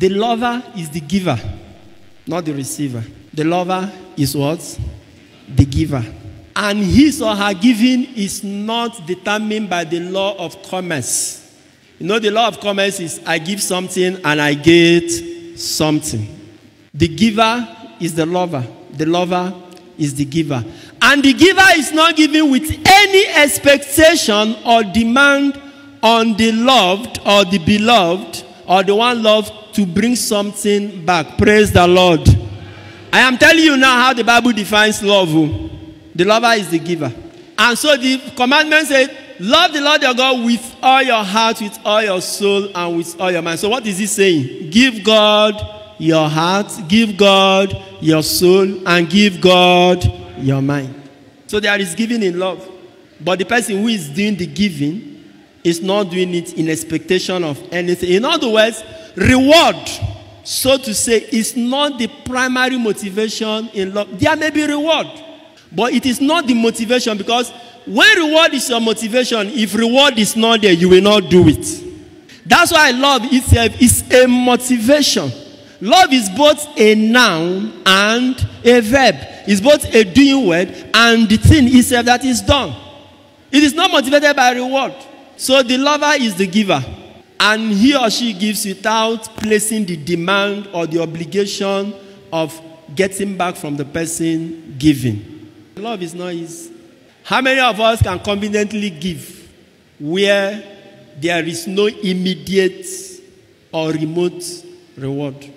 The lover is the giver, not the receiver. The lover is what? The giver. And his or her giving is not determined by the law of commerce. You know, the law of commerce is I give something and I get something. The giver is the lover. The lover is the giver. And the giver is not giving with any expectation or demand on the loved or the beloved or the one loved to bring something back. Praise the Lord. I am telling you now how the Bible defines love. The lover is the giver. And so the commandment says, love the Lord your God with all your heart, with all your soul, and with all your mind. So what is he saying? Give God your heart, give God your soul, and give God your mind. So there is giving in love. But the person who is doing the giving is not doing it in expectation of anything. In other words, reward, so to say, is not the primary motivation in love. There may be reward, but it is not the motivation, because when reward is your motivation, if reward is not there, you will not do it. That's why love itself is a motivation. Love is both a noun and a verb. It's both a doing word and the thing itself that is done. It is not motivated by reward. So the lover is the giver, and he or she gives without placing the demand or the obligation of getting back from the person giving. Love is not easy. How many of us can confidently give where there is no immediate or remote reward?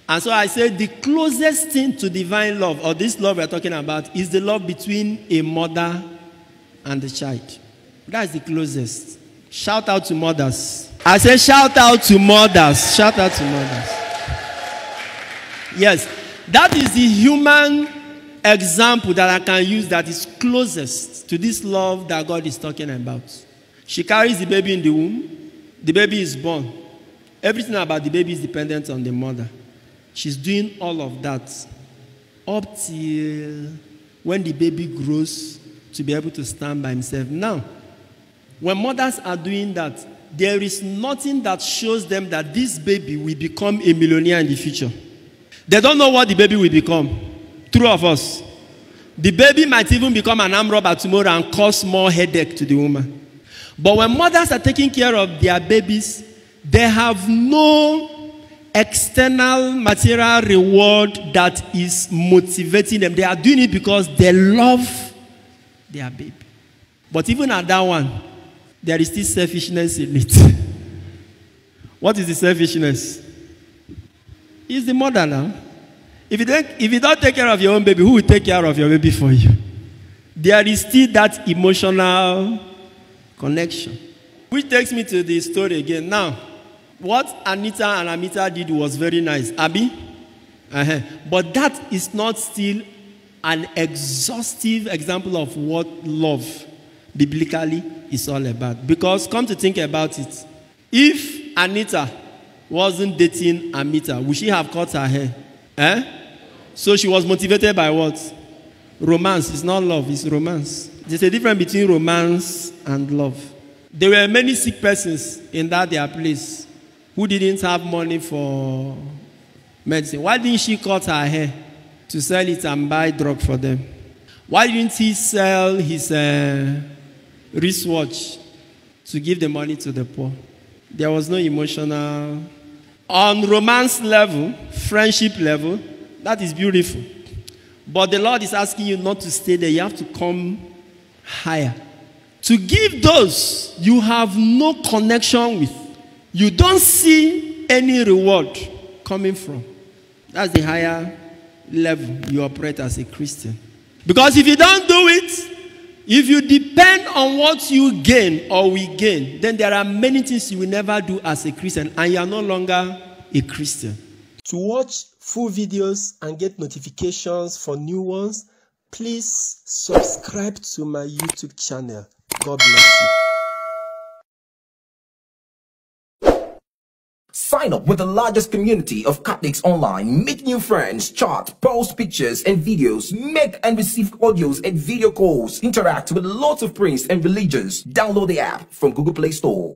And so I say the closest thing to divine love, or this love we're talking about, is the love between a mother and a child. That's the closest. Shout out to mothers. I say shout out to mothers. Shout out to mothers. Yes, that is the human example that I can use that is closest to this love that God is talking about. She carries the baby in the womb. The baby is born. Everything about the baby is dependent on the mother. She's doing all of that up till when the baby grows to be able to stand by himself. Now, when mothers are doing that, there is nothing that shows them that this baby will become a millionaire in the future. They don't know what the baby will become. True of us. The baby might even become an armed robber tomorrow and cause more headache to the woman. But when mothers are taking care of their babies, they have no external material reward that is motivating them. They are doing it because they love their baby. But even at that one, there is still selfishness in it. What is the selfishness? It's the mother now. If you don't take care of your own baby, who will take care of your baby for you? There is still that emotional connection. Which takes me to the story again. Now, what Anita and Amita did was very nice. Abby? But that is not still an exhaustive example of what love biblically is all about. Because come to think about it, if Anita wasn't dating Amita, would she have cut her hair? So she was motivated by what? Romance. It's not love, it's romance. There's a difference between romance and love. There were many sick persons in that their place who didn't have money for medicine. Why didn't she cut her hair to sell it and buy drug for them? Why didn't he sell his wristwatch to give the money to the poor? There was no emotional. On romance level, friendship level, that is beautiful. But the Lord is asking you not to stay there. You have to come higher. To give those you have no connection with, you don't see any reward coming from. That's the higher level you operate as a Christian. Because if you don't do it, if you depend on what you gain or we gain, then there are many things you will never do as a Christian, and you are no longer a Christian. To watch full videos and get notifications for new ones, please subscribe to my YouTube channel. God bless you. Sign up with the largest community of Catholics online. Make new friends, chat, post pictures and videos, make and receive audios and video calls, interact with lots of priests and religions. Download the app from Google Play Store.